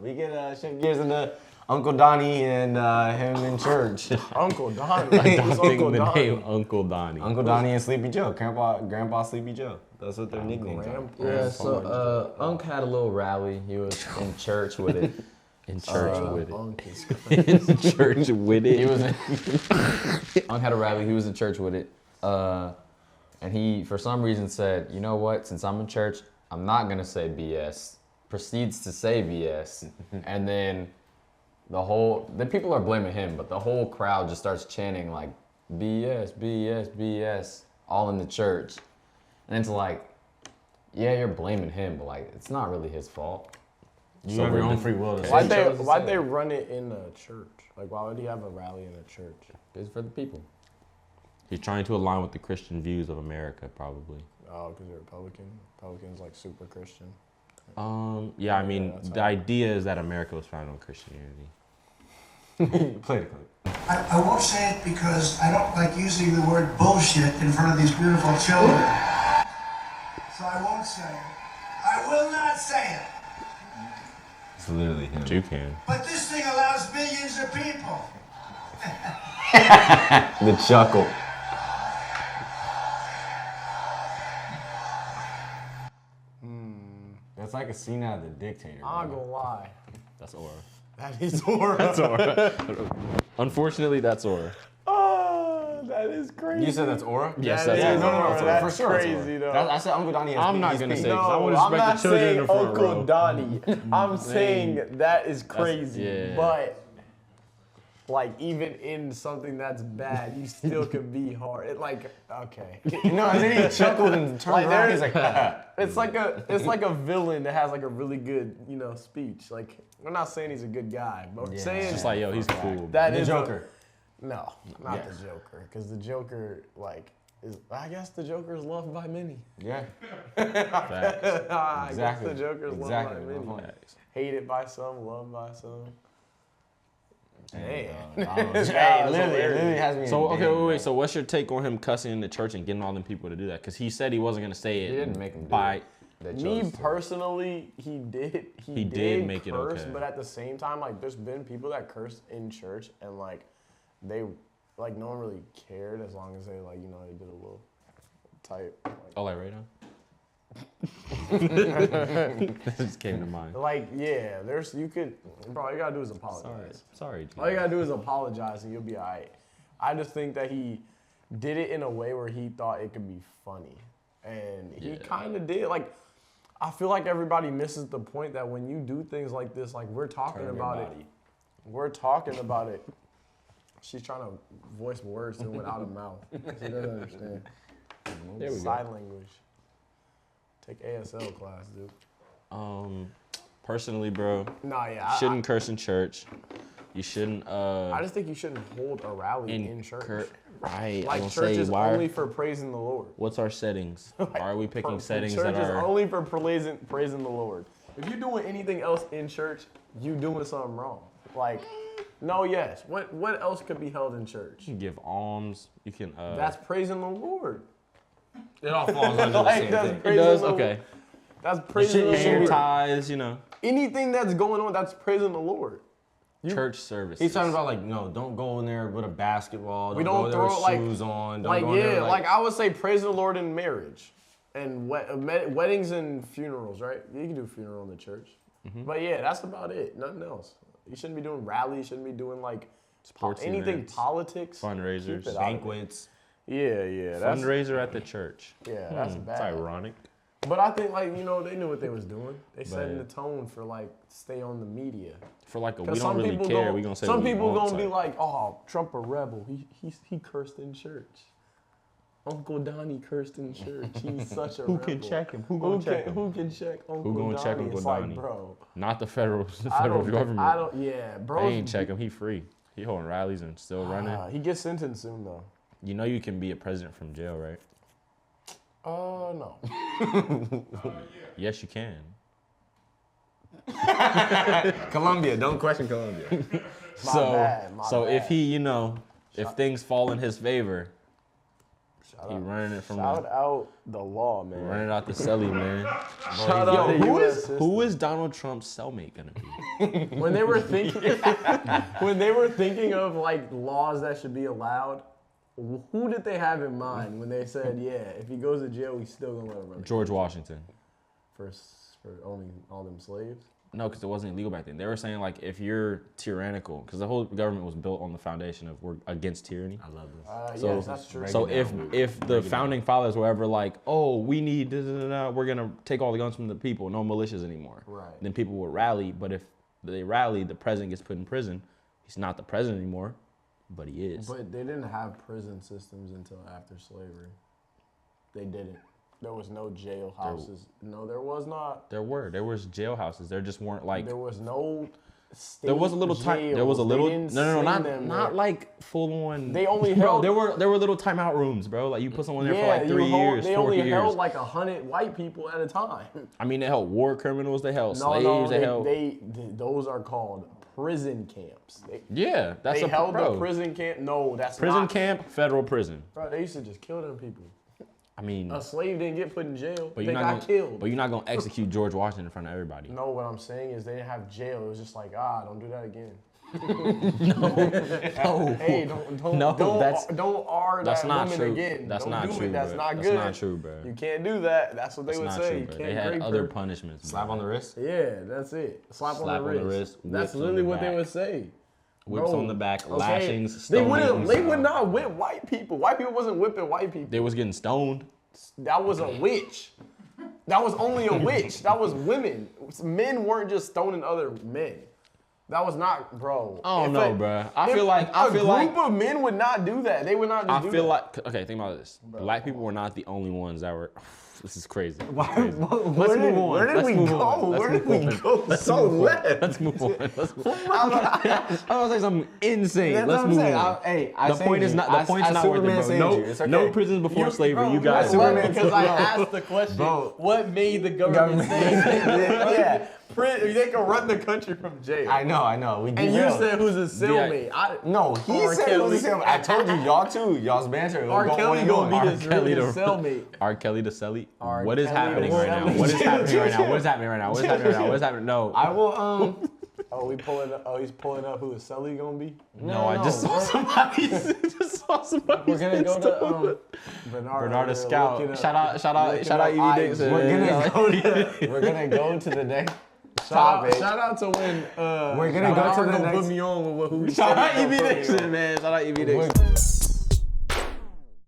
We get shift gears into Uncle Donnie and him in church. Uncle Donnie. Adopting the name Uncle Donnie. Uncle Donnie and Sleepy Joe. Grandpa Sleepy Joe. That's what their nicknames are. Yeah, so Unc had a little rally. He was in church with it. In church with it. Unc is In church with it. He was in, Unc had a rally. He was in church with it. And he, for some reason, said, you know what? Since I'm in church, I'm not going to say BS. Proceeds to say BS. And then the people are blaming him, but the whole crowd just starts chanting like BS, BS, BS, all in the church. And it's like, yeah, you're blaming him, but like, it's not really his fault. You have your own free will. Why'd they run it in a church? Like, why would he have a rally in a church? It's for the people. He's trying to align with the Christian views of America, probably. Oh, because they're Republican? Republicans like super Christian. Yeah, I mean, the idea is that America was founded on Christianity. Play the clip. I won't say it because I don't like using the word bullshit in front of these beautiful children. So I won't say it. I will not say it. It's literally him. You can. But this thing allows millions of people. The chuckle. That's like a scene out of The Dictator. I'm not gonna lie. That's Aura. That is horrible. That's Aura. Unfortunately, that's Aura. Oh, that is crazy. You said that's Aura? Yes, That that's is Aura. Aura. for That's sure. it's crazy, Aura. though. I said Uncle Donnie has I'm not gonna say it, 'cause I No, would I'm respect not the children in saying the front Uncle row. Donnie. I'm saying that is crazy. yeah. But like even in something that's bad, you still can be hard. It like okay. No, and then he chuckled and turned Like, around. there- He's like, It's like a villain that has like a really good, speech. Like we're not saying he's a good guy, but we're saying It's just like, yo, he's cool. that the is Joker. No, not the Joker, because the Joker I guess the Joker is loved by many. Yeah. I guess Exactly. the Joker is Exactly. loved by many. Facts. Hated by some, loved by some. Hey, Hey, literally has me. So, in okay, bed, wait. So what's your take on him cussing in the church and getting all them people to do that? Because he said he wasn't going to say it. He didn't make him do by, it. They Me chose to. personally, he did. He did make it curse, okay. but at the same time, like, there's been people that cursed in church, and like, they, like, no one really cared as long as they, like, they did a little type. Like, oh, like right now? That just came to mind. Like, yeah, bro, all you gotta do is apologize. Sorry. All you gotta do is apologize and you'll be all right. I just think that he did it in a way where he thought it could be funny. And he kind of did. Like, I feel like everybody misses the point that when you do things like this, like we're talking about it. We're talking about it. She's trying to voice words that went out of mouth. She doesn't understand. There we go. Sign language. Take ASL class, dude. Personally, bro, Nah, yeah. shouldn't curse in church. You shouldn't. I just think you shouldn't hold a rally in church. Right. Like I'm church gonna say, is why? only for praising the Lord. What's our settings? Why are we picking settings Church that is are? only for praising the Lord. If you're doing anything else in church, you doing something wrong. Like, no, yes. What else could be held in church? You can give alms. You can. That's praising the Lord. It all falls under the Like, same that's thing. It praising does. the Okay. That's praising the Pay your Lord. tithes. Anything that's going on, that's praising the Lord. Church service. He's talking about like, no, don't go in there with a basketball. We Don't don't go there throw with like shoes on. Don't like go in there, like I would say praise the Lord in marriage and weddings and funerals, right? You can do a funeral in the church, but yeah, that's about it. Nothing else. You shouldn't be doing rallies. You shouldn't be doing like Sports anything events, politics. fundraisers, Keep it out of it. banquets. Yeah, that's fundraiser at the church. that's bad. It's ironic. But I think like they knew what they was doing. They setting the tone for like stay on the media. For like a, we 'Cause don't really care. We gonna say some what we people want gonna be type. like, oh, Trump a rebel. He cursed in church. Uncle Donnie cursed in church. He's such a Who rebel. can check him? Who Who gonna can check him? who can check Uncle gonna Donnie? check Uncle It's Donnie? like, bro. Not the federal I don't, government. I don't. Yeah, They bro. ain't check him. He free. He holding rallies and still running. He gets sentenced soon though. You know you can be a president from jail, right? No. Yes, you can. Colombia, don't question Colombia. My bad, my so if bad. he, if things fall in his favor, He running it from Shout out the law, man. running out the celly, man. Shout out to Yo, U.S. who is Donald Trump's cellmate gonna be? When they were thinking of like laws that should be allowed, who did they have in mind when they said, yeah, if he goes to jail, we still gonna let him run George Washington. for owning all them slaves? No, because it wasn't illegal back then. They were saying like if you're tyrannical, because the whole government was built on the foundation of we're against tyranny. I love this. So, yes, that's true. So if the founding fathers were ever like, oh, we need we're gonna take all the guns from the people, no militias anymore. Right. Then people would rally. But if they rally, the president gets put in prison. He's not the president anymore, but he is. But they didn't have prison systems until after slavery. They didn't. There was no jail houses. No, there was not. There was jailhouses. There just weren't like. There was no. There was a little time. There was a little. No, not like full on. They only bro. held. There were little timeout rooms, bro. Like you put someone there for like 3 years, They 4 only years. held like 100 white people at a time. I mean, they held war criminals. They held No, slaves. They held. those are called prison camps. Yeah, that's They held bro. the prison camp. No, that's Prison not. camp, federal prison. Bro, they used to just kill them people. I mean, A slave didn't get put in jail. but They got killed. But you're not gonna execute George Washington in front of everybody. No, what I'm saying is they didn't have jail. It was just like, don't do that again. No. Hey, don't R That's that not woman true. again. That's Don't not do true, it. That's bro. not That's good. not true, bro. You can't do that. That's what they That's would not say. true, You bro. can't They had rape other her. punishments. Slap bro. on the wrist. Yeah, that's it. Slap on the wrist. That's whips on literally the what they back. would say. Whips Bro, on the back, okay? lashings, They stoning. would not whip white people. White people wasn't whipping white people. They was getting stoned. That was a witch. That was only a witch. That was women. Men weren't just stoning other men. That was not, bro. I don't know, bro. I if feel like a group of men would not do that. They would not just I do feel that. like okay. Think about this. Black people were not the only ones that were. This is crazy. Where Let's move on. Where did Let's we move go? on. Let's Where did move we on. go? Let's So move on. left. Let's move on. Let's move on. I'm gonna say something insane. That's Let's what I'm move saying. on. I The point is not. The point's not worth it, bro. No prisons before slavery. You guys. Superman- Because I asked the question, Bro. what made the government say Yeah. they can run the country from jail? I know. We And derailed. you said who's a cellmate. No, he R. said Kelly. it was him. I told you, y'all too. Y'all's banter. R. Kelly gonna be his Kelly really the- cellmate. R. Kelly the Celly. R. What is Kelly happening the right now? Celly. What is happening right now? What is happening right now? What is happening right now? What is happening? No. I will. Oh, he's pulling up who the Celly gonna be. No, I just saw somebody. Just saw somebody. We're gonna go to Bernardo Scout. Shout out Evie Dixon. We're gonna go to the next topic. Shout out to when We're gonna go to the Bernardo next. put me on with who he Shout said out he Evie gonna put me Dixon, on. man. Shout out Evie Dixon.